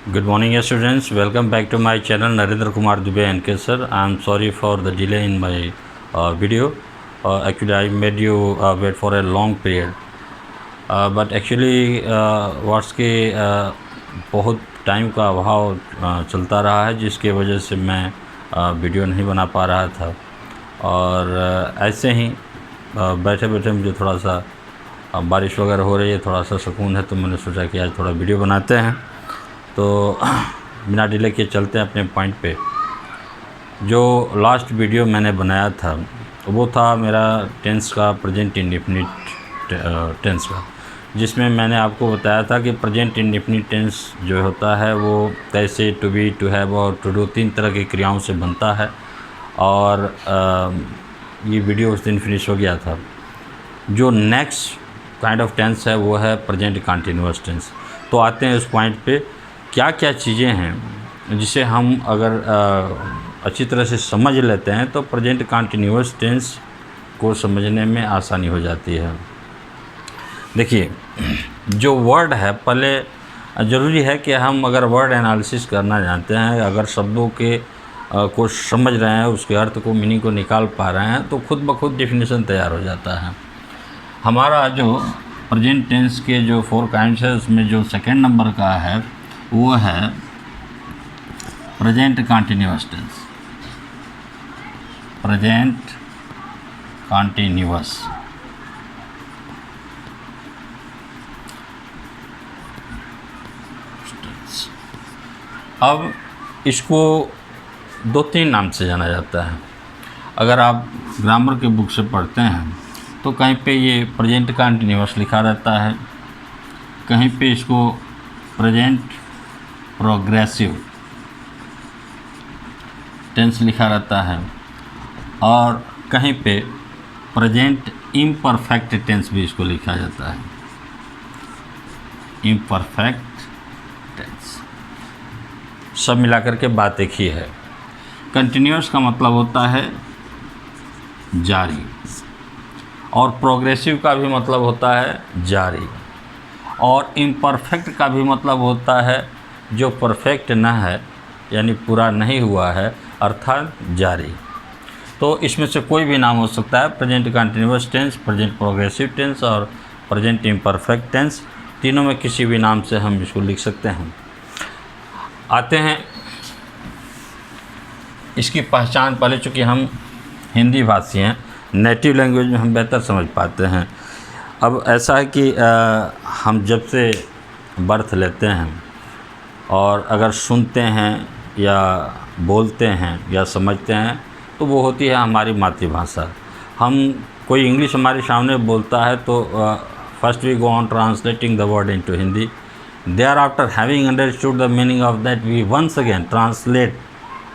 Good morning, students. Welcome back to my channel, Narendra Kumar Dubey NK sir. I am sorry for the delay in my video. Actually, I made you wait for a long period. But actually, what's के बहुत time का अभाव चलता रहा है, जिसके वजह से मैं वीडियो नहीं बना पा रहा था। और ऐसे ही बैठे बैठे मुझे थोड़ा सा बारिश वगैरह हो रही है, थोड़ा सा सुकून है, तो मैंने सोचा कि आज थोड़ा वीडियो बनाते हैं। तो बिना डिले के चलते हैं अपने पॉइंट पे। जो लास्ट वीडियो मैंने बनाया था वो था मेरा टेंस का, प्रेजेंट इंडेफिनिट टेंस का, जिसमें मैंने आपको बताया था कि प्रेजेंट इंडेफिनिट टेंस जो होता है वो कैसे टू बी, टू हैव और टू डू 3 तरह की क्रियाओं से बनता है। और ये वीडियो उस दिन फिनिश हो गया था। जो नेक्स्ट काइंड ऑफ टेंस है वो है प्रेजेंट कंटिन्यूअस टेंस। तो आते हैं उस पॉइंट पे, क्या क्या चीज़ें हैं जिसे हम अगर अच्छी तरह से समझ लेते हैं तो प्रेजेंट कंटिन्यूअस टेंस को समझने में आसानी हो जाती है। देखिए, जो वर्ड है, पहले ज़रूरी है कि हम अगर वर्ड एनालिसिस करना जानते हैं, अगर शब्दों के को समझ रहे हैं, उसके अर्थ को, मीनिंग को निकाल पा रहे हैं, तो खुद ब खुद डेफिनेशन तैयार हो जाता है। हमारा जो प्रेजेंट टेंस के जो 4 काइंड्स है, उसमें जो सेकेंड नंबर का है वो है present continuous tense. Present continuous tense. अब इसको 2-3 नाम से जाना जाता है। अगर आप ग्रामर के बुक से पढ़ते हैं तो कहीं पे ये प्रेजेंट कंटिन्यूअस लिखा रहता है, कहीं पे इसको प्रेजेंट प्रोग्रेसिव टेंस लिखा रहता है, और कहीं पे प्रेजेंट इम्परफेक्ट टेंस भी इसको लिखा जाता है। इम्परफेक्ट टेंस, सब मिलाकर के बात एक ही है। कंटिन्यूअस का मतलब होता है जारी, और प्रोग्रेसिव का भी मतलब होता है जारी, और इम्परफेक्ट का भी मतलब होता है जो परफेक्ट न है, यानी पूरा नहीं हुआ है, अर्थात जारी। तो इसमें से कोई भी नाम हो सकता है, present continuous tense, present progressive tense और प्रेजेंट इम्परफेक्ट टेंस। तीनों में किसी भी नाम से हम इसको लिख सकते हैं। आते हैं इसकी पहचान। पहले चूँकि हम हिंदी भाषी हैं, नेटिव लैंग्वेज में हम बेहतर समझ पाते हैं। अब ऐसा है कि हम जब से बर्थ लेते हैं और अगर सुनते हैं या बोलते हैं या समझते हैं तो वो होती है हमारी मातृभाषा। हम कोई इंग्लिश हमारे सामने बोलता है तो first we go on translating the word into Hindi, thereafter having understood the meaning of that we once again translate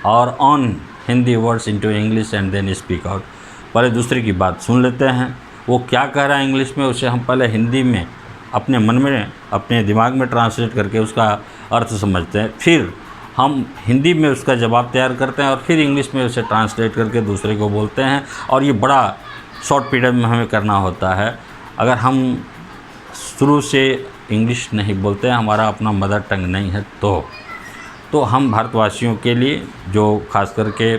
और on Hindi words into English and then speak out. पहले दूसरे की बात सुन लेते हैं, वो क्या कह रहा है इंग्लिश में, उसे हम पहले हिंदी में अपने मन में, अपने दिमाग में ट्रांसलेट करके उसका अर्थ समझते हैं, फिर हम हिंदी में उसका जवाब तैयार करते हैं और फिर इंग्लिश में उसे ट्रांसलेट करके दूसरे को बोलते हैं। और ये बड़ा शॉर्ट पीरियड में हमें करना होता है। अगर हम शुरू से इंग्लिश नहीं बोलते हैं, हमारा अपना मदर टंग नहीं है, तो हम भारतवासियों के लिए, जो खास करके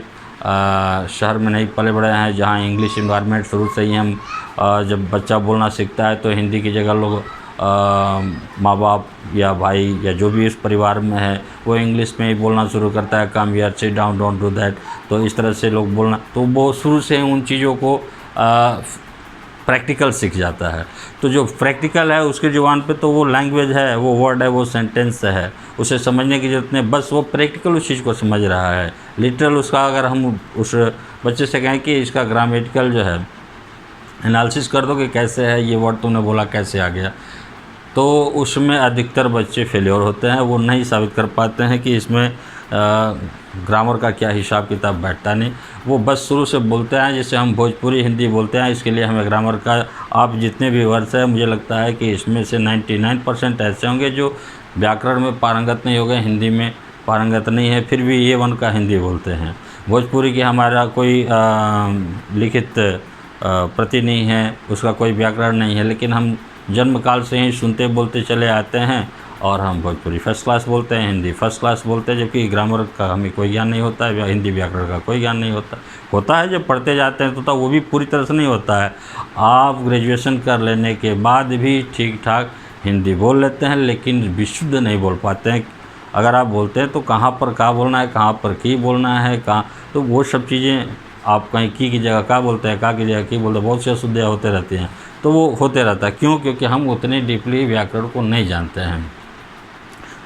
शहर में नहीं पले बड़े हैं, जहाँ इंग्लिश इन्वायरमेंट शुरू से ही हम जब बच्चा बोलना सीखता है तो हिंदी की जगह लोग माँ बाप या भाई या जो भी इस परिवार में है वो इंग्लिश में ही बोलना शुरू करता है, come here, sit down, don't do that. तो इस तरह से लोग बोलना, तो वो शुरू से उन चीज़ों को प्रैक्टिकल सीख जाता है। तो जो प्रैक्टिकल है उसके ज़ुबान पे तो वो लैंग्वेज है, वो वर्ड है, वो सेंटेंस है, उसे समझने की ज़रूरत नहीं, बस वो प्रैक्टिकल उस चीज़ को समझ रहा है। लिटरल उसका अगर हम उस बच्चे से कहें कि इसका ग्रामेटिकल जो है एनालिसिस कर दो कि कैसे है ये वर्ड तुमने बोला, कैसे आ गया, तो उसमें अधिकतर बच्चे फेलियर होते हैं। वो नहीं साबित कर पाते हैं कि इसमें ग्रामर का क्या हिसाब किताब बैठता नहीं। वो बस शुरू से बोलते हैं, जैसे हम भोजपुरी हिंदी बोलते हैं, इसके लिए हमें ग्रामर का, आप जितने भी वर्ड्स हैं, मुझे लगता है कि इसमें से 99% ऐसे होंगे जो व्याकरण में पारंगत नहीं हो गए, हिंदी में पारंगत नहीं है, फिर भी A1 का हिंदी बोलते हैं। भोजपुरी की हमारा कोई लिखित प्रति नहीं है, उसका कोई व्याकरण नहीं है, लेकिन हम जन्म काल से ही सुनते बोलते चले आते हैं और हम भोजपुरी फर्स्ट क्लास बोलते हैं, हिंदी फर्स्ट क्लास बोलते हैं, जबकि ग्रामर का हमें कोई ज्ञान नहीं होता है या हिंदी व्याकरण का कोई ज्ञान नहीं होता है। जब पढ़ते जाते हैं तो वो भी पूरी तरह से नहीं होता है। आप ग्रेजुएशन कर लेने के बाद भी ठीक ठाक हिंदी बोल लेते हैं, लेकिन विशुद्ध नहीं बोल पाते हैं। अगर आप बोलते हैं तो कहाँ पर का बोलना है, कहाँ पर की बोलना है, कहाँ, तो वो सब चीज़ें आप कहीं की जगह का बोलते हैं, का की जगह की बोलते हैं, बहुत सी अशुद्धियाँ होते रहती हैं। तो वो होते रहता है, क्यों? क्योंकि हम उतने डीपली व्याकरण को नहीं जानते हैं।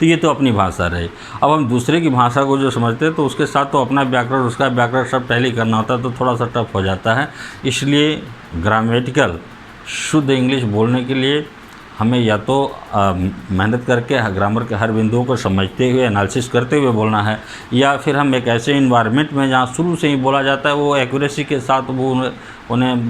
तो ये तो अपनी भाषा रही। अब हम दूसरे की भाषा को जो समझते हैं तो उसके साथ तो अपना व्याकरण, उसका व्याकरण सब टैली करना होता है, तो थोड़ा सा टफ हो जाता है। इसलिए ग्रामेटिकल शुद्ध इंग्लिश बोलने के लिए हमें या तो मेहनत करके ग्रामर के हर बिंदुओं को समझते हुए, एनालिसिस करते हुए बोलना है, या फिर हम एक ऐसे इन्वायरमेंट में जहाँ शुरू से ही बोला जाता है वो एक्यूरेसी के साथ वो उन्हें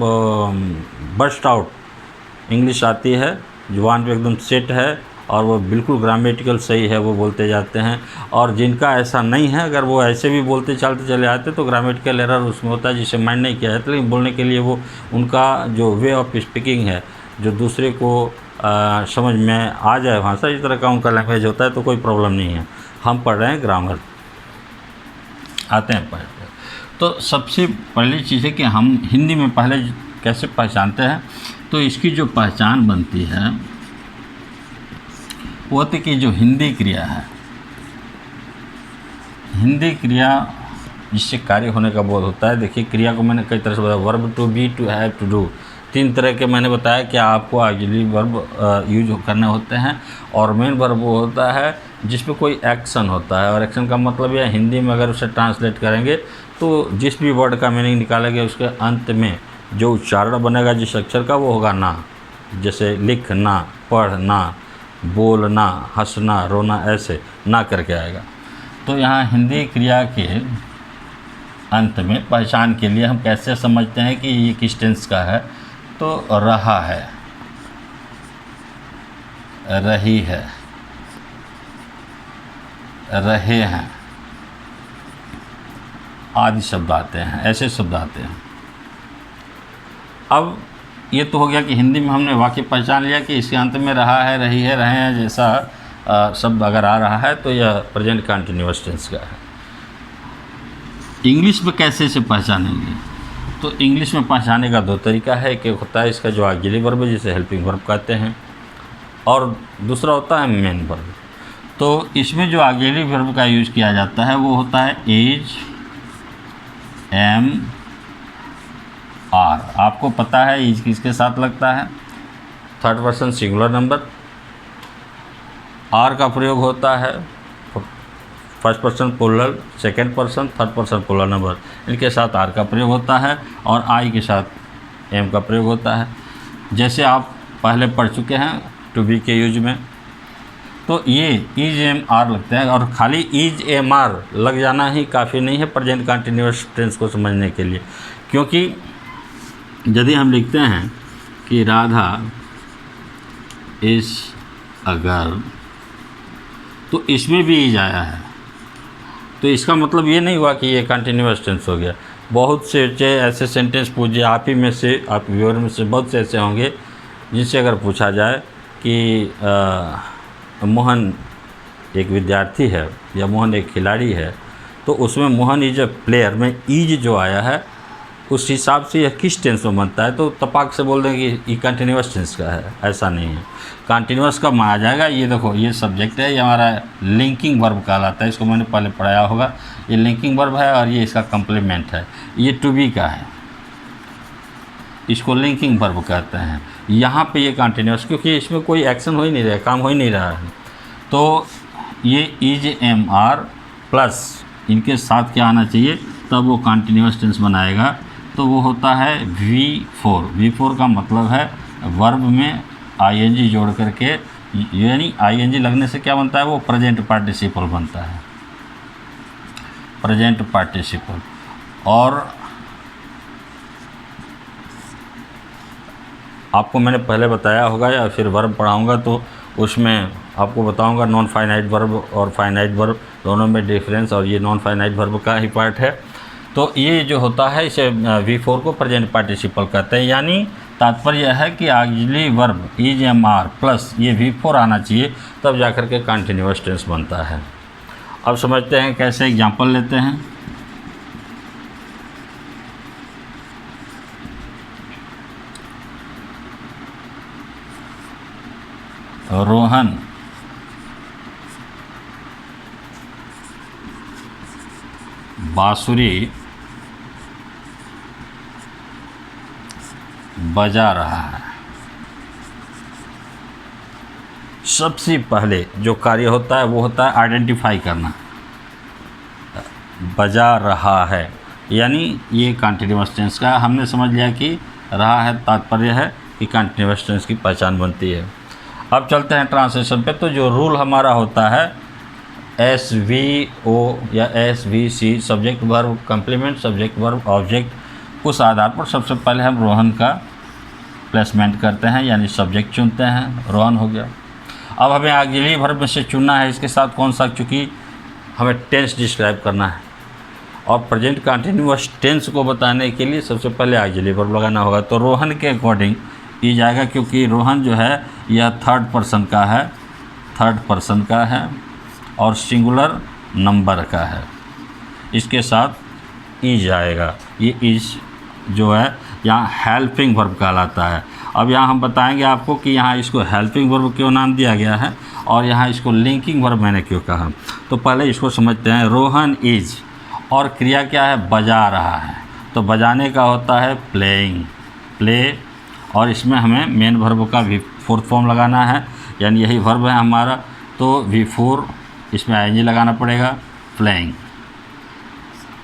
बर्स्ट आउट इंग्लिश आती है, जुबान पे एकदम सेट है और वो बिल्कुल ग्रामेटिकल सही है, वो बोलते जाते हैं। और जिनका ऐसा नहीं है, अगर वो ऐसे भी बोलते चलते चले आते तो ग्रामेटिकल एरर उसमें होता है, जिसे माइंड नहीं किया जाता। लेकिन बोलने के लिए वो उनका जो वे ऑफ स्पीकिंग है, जो दूसरे को समझ में आ जाए भाषा, इस तरह का उनका लैंग्वेज होता है, तो कोई प्रॉब्लम नहीं है। हम पढ़ रहे हैं ग्रामर, आते हैं पढ़ते। तो सबसे पहली चीज़ है कि हम हिंदी में पहले कैसे पहचानते हैं, तो इसकी जो पहचान बनती है वो होती कि जो हिंदी क्रिया है, हिंदी क्रिया जिससे कार्य होने का बोध होता है। देखिए, क्रिया को मैंने कई तरह से बताया, verb, to be, to have, to do, 3 तरह के मैंने बताया कि आपको ऑक्सिलरी वर्ब यूज करने होते हैं। और मेन वर्ब वो होता है जिसपे कोई एक्शन होता है, और एक्शन का मतलब यह हिंदी में अगर उसे ट्रांसलेट करेंगे तो जिस भी वर्ड का मीनिंग निकालेंगे उसके अंत में जो उच्चारण बनेगा जिस अक्षर का, वो होगा ना। जैसे लिखना, पढ़ना, बोलना, हंसना, रोना, ऐसे ना करके आएगा। तो यहाँ हिंदी क्रिया के अंत में पहचान के लिए हम कैसे समझते हैं कि ये किस टेंस का है, तो रहा है, रही है, रहे हैं आदि शब्द आते हैं, ऐसे शब्द आते हैं। अब ये तो हो गया कि हिंदी में हमने वाक्य पहचान लिया कि इसके अंत में रहा है, रही है, रहे हैं जैसा शब्द अगर आ रहा है तो यह प्रेजेंट कंटिन्यूअस टेंस का है। इंग्लिश में कैसे इसे पहचानेंगे, तो इंग्लिश में पहचानने का 2 तरीका है। एक होता है इसका जो ऑक्सिलरी वर्ब है जिसे हेल्पिंग वर्ब कहते हैं, और दूसरा होता है मेन वर्ब। तो इसमें जो ऑक्सिलरी वर्ब का यूज़ किया जाता है वो होता है इज, एम, आर। आपको पता है इज किसके साथ लगता है, 3rd person singular number. Are का प्रयोग होता है 1st person plural, 2nd person, 3rd person plural number, इनके साथ आर का प्रयोग होता है, और आई के साथ एम का प्रयोग होता है। जैसे आप पहले पढ़ चुके हैं टू बी के यूज में, तो ये इज, एम, आर लगते हैं, और खाली इज, एम, आर लग जाना ही काफ़ी नहीं है प्रेजेंट कंटिन्यूअस टेंस को समझने के लिए। क्योंकि यदि हम लिखते हैं कि राधा इज अ गर्ल, तो इसमें भी इज आया है, तो इसका मतलब ये नहीं हुआ कि ये कंटिन्यूअस टेंस हो गया। बहुत से ऐसे सेंटेंस पूछिए, आप ही में से, आप व्यूअर में से बहुत से ऐसे होंगे जिनसे अगर पूछा जाए कि मोहन एक विद्यार्थी है या मोहन एक खिलाड़ी है, तो उसमें मोहन इज अ प्लेयर में इज जो आया है उस हिसाब से यह किस टेंस में बनता है, तो तपाक से बोल देंगे कि ये कंटिन्यूअस टेंस का है। ऐसा नहीं है। कंटिन्यूअस कब माना जाएगा, ये देखो, ये सब्जेक्ट है, ये हमारा लिंकिंग वर्ब कहलाता है। इसको मैंने पहले पढ़ाया होगा। ये लिंकिंग वर्ब है और ये इसका कम्प्लीमेंट है। ये टू बी का है, इसको लिंकिंग वर्ब कहते हैं। यहाँ पे ये कंटिन्यूअस, क्योंकि इसमें कोई एक्शन हो ही नहीं रहा है, काम हो ही नहीं रहा है। तो ये इज, एम, आर प्लस इनके साथ क्या आना चाहिए, तब वो कंटिन्यूअस टेंस बनाएगा। तो वो होता है V4। V4 का मतलब है वर्ब में ing जोड़ करके, यानी ing लगने से क्या बनता है, वो प्रेजेंट पार्टिसिपल बनता है, प्रेजेंट पार्टिसिपल। और आपको मैंने पहले बताया होगा या फिर वर्ब पढ़ाऊँगा तो उसमें आपको बताऊँगा नॉन फाइनाइट वर्ब और फाइनाइट वर्ब दोनों में डिफरेंस, और ये नॉन फाइनाइट वर्ब का ही पार्ट है। तो ये जो होता है इसे V4 को प्रेजेंट पार्टिसिपल कहते हैं। यानी तात्पर्य है कि auxiliary verb is am are plus ये V4 आना चाहिए, तब जाकर के कंटिन्यूअस टेंस बनता है। अब समझते हैं कैसे, एग्जाम्पल लेते हैं। रोहन बांसुरी बजा रहा है। सबसे पहले जो कार्य होता है वो होता है आइडेंटिफाई करना, बजा रहा है, यानी ये कंटिन्यूअस टेंस का हमने समझ लिया कि रहा है तात्पर्य है कि कंटिन्यूअस टेंस की पहचान बनती है। अब चलते हैं ट्रांसलेशन पे। तो जो रूल हमारा होता है SVO या SVC, subject verb complement subject verb object, उस आधार पर सबसे पहले हम रोहन का प्लेसमेंट करते हैं, यानी सब्जेक्ट चुनते हैं, रोहन हो गया। अब हमें ऑक्सिलरी वर्ब में से चुनना है इसके साथ कौन सा, चूँकि हमें टेंस डिस्क्राइब करना है और प्रेजेंट कंटिन्यूअस टेंस को बताने के लिए सबसे पहले ऑक्सिलरी वर्ब लगाना होगा। तो रोहन के अकॉर्डिंग ई जाएगा, क्योंकि रोहन जो है यह थर्ड पर्सन का है और सिंगुलर नंबर का है, इसके साथ इज आएगा। ये इज जो है यहाँ हेल्पिंग वर्ब कहलाता है। अब यहाँ हम बताएंगे आपको कि यहाँ इसको हेल्पिंग वर्ब क्यों नाम दिया गया है और यहाँ इसको लिंकिंग वर्ब मैंने क्यों कहा। तो पहले इसको समझते हैं। रोहन इज और क्रिया क्या है, बजा रहा है। तो बजाने का होता है प्लेइंग, प्ले, और इसमें हमें मेन वर्ब का V4 फॉर्म लगाना है, यानी यही वर्ब है हमारा। तो V4 इसमें ING लगाना पड़ेगा, प्लेइंग,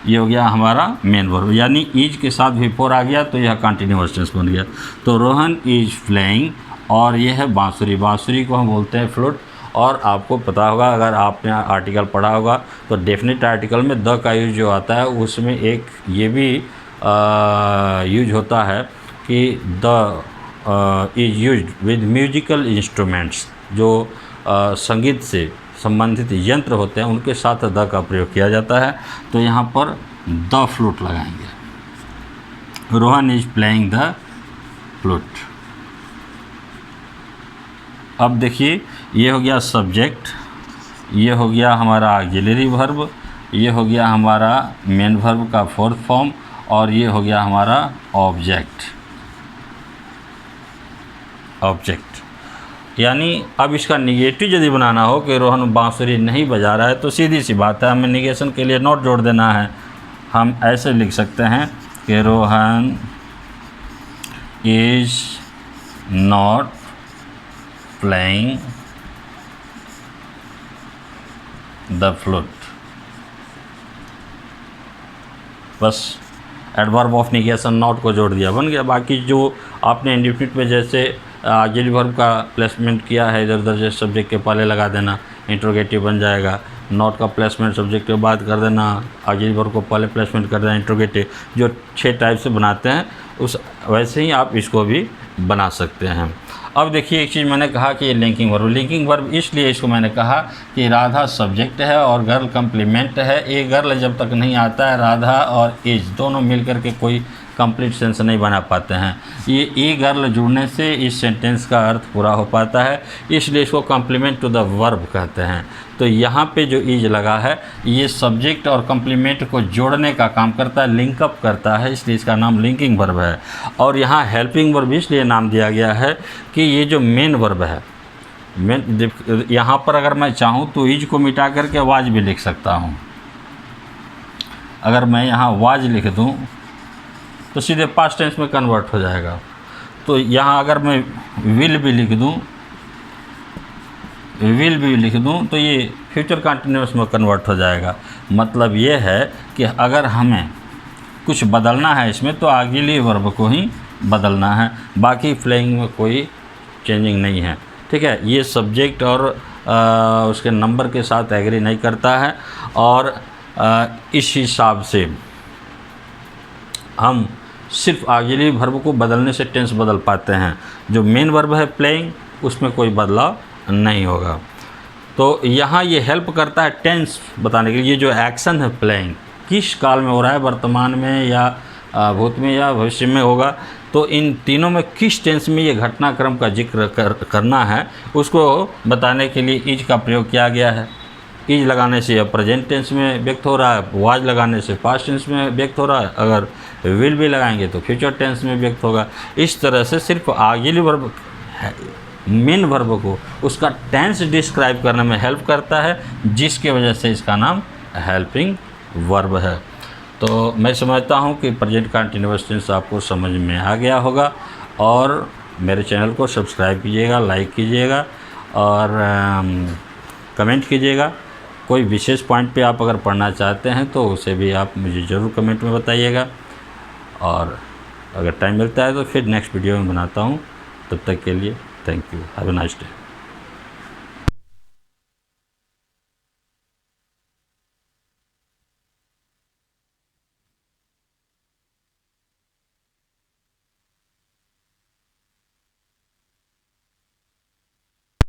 ये हो गया हमारा मेन वर्ब, यानी इज के साथ V4 आ गया तो यह कंटिन्यूअस टेंस बन गया। तो रोहन इज प्लेइंग, और ये है बांसुरी, बांसुरी को हम बोलते हैं फ्लूट। और आपको पता होगा, अगर आपने आर्टिकल पढ़ा होगा तो डेफिनेट आर्टिकल में द का यूज जो आता है उसमें एक ये भी यूज होता है कि the is used with musical instruments, जो संगीत से संबंधित यंत्र होते हैं उनके साथ द का प्रयोग किया जाता है। तो यहाँ पर द फ्लूट लगाएंगे। Rohan is playing the flute. अब देखिए, ये हो गया सब्जेक्ट, ये हो गया हमारा ऑक्सिलरी वर्ब, ये हो गया हमारा मेन वर्ब का फोर्थ फॉर्म, और ये हो गया हमारा ऑब्जेक्ट। यानी अब इसका निगेटिव यदि बनाना हो कि रोहन बांसुरी नहीं बजा रहा है, तो सीधी सी बात है, हमें निगेशन के लिए नॉट जोड़ देना है। हम ऐसे लिख सकते हैं कि Rohan is not playing the flute. बस एडवर्ब ऑफ निगेशन नॉट को जोड़ दिया, बन गया। बाकी जो आपने इंडिफिनिट में जैसे ऑक्सिलरी वर्ब का प्लेसमेंट किया है, इधर उधर जैसे सब्जेक्ट के पहले लगा देना, इंट्रोगेटिव बन जाएगा। नॉट का प्लेसमेंट सब्जेक्ट के बाद कर देना, ऑक्सिलरी वर्ब को पहले प्लेसमेंट कर देना, इंट्रोगेटिव। जो 6 टाइप से बनाते हैं उस वैसे ही आप इसको भी बना सकते हैं। अब देखिए, एक चीज़ मैंने कहा कि ये लिंकिंग वर्ब इसलिए इसको मैंने कहा कि राधा सब्जेक्ट है और गर्ल कम्प्लीमेंट है। ये गर्ल जब तक नहीं आता है, राधा और इज दोनों मिलकर के कोई कंप्लीट सेंस नहीं बना पाते हैं। ये ए गर्ल जुड़ने से इस सेंटेंस का अर्थ पूरा हो पाता है, इसलिए इसको कम्प्लीमेंट टू द वर्ब कहते हैं। तो यहाँ पे जो इज लगा है ये सब्जेक्ट और कम्प्लीमेंट को जोड़ने का काम करता है, लिंकअप करता है, इसलिए इसका नाम लिंकिंग वर्ब है। और यहाँ हेल्पिंग वर्ब इसलिए नाम दिया गया है कि ये जो मेन वर्ब है, यहाँ पर अगर मैं चाहूँ तो इज को मिटा करके वाज भी लिख सकता हूँ। अगर मैं यहाँ वाज लिख दूँ तो सीधे पास्ट टेंस में कन्वर्ट हो जाएगा। तो यहाँ अगर मैं विल भी लिख दूँ तो ये फ्यूचर कंटिन्यूअस में कन्वर्ट हो जाएगा। मतलब ये है कि अगर हमें कुछ बदलना है इसमें तो ऑक्सिलरी वर्ब को ही बदलना है, बाकी फ्लेइंग में कोई चेंजिंग नहीं है। ठीक है, ये सब्जेक्ट और उसके नंबर के साथ एग्री नहीं करता है, और इस हिसाब से हम सिर्फ ऑक्सिलरी वर्ब को बदलने से टेंस बदल पाते हैं। जो मेन वर्ब है प्लेइंग, उसमें कोई बदलाव नहीं होगा। तो यहाँ ये हेल्प करता है टेंस बताने के लिए। ये जो एक्शन है प्लेइंग किस काल में हो रहा है, वर्तमान में या भूत में या भविष्य में होगा, तो इन तीनों में किस टेंस में ये घटनाक्रम का जिक्र करना है उसको बताने के लिए इज का प्रयोग किया गया है। इज लगाने से प्रेजेंट टेंस में व्यक्त हो रहा है, वाज लगाने से पास्ट टेंस में व्यक्त हो रहा है, अगर विल भी लगाएंगे तो फ्यूचर टेंस में व्यक्त होगा। इस तरह से सिर्फ ऑक्सिलरी वर्ब मेन वर्ब को उसका टेंस डिस्क्राइब करने में हेल्प करता है, जिसके वजह से इसका नाम हेल्पिंग वर्ब है। तो मैं समझता हूँ कि प्रेजेंट कंटिन्यूअस टेंस आपको समझ में आ गया होगा, और मेरे चैनल को सब्सक्राइब कीजिएगा, लाइक कीजिएगा और कमेंट कीजिएगा। कोई विशेष पॉइंट पे आप अगर पढ़ना चाहते हैं तो उसे भी आप मुझे ज़रूर कमेंट में बताइएगा, और अगर टाइम मिलता है तो फिर नेक्स्ट वीडियो में बनाता हूँ। तब तक के लिए thank you, have a nice day.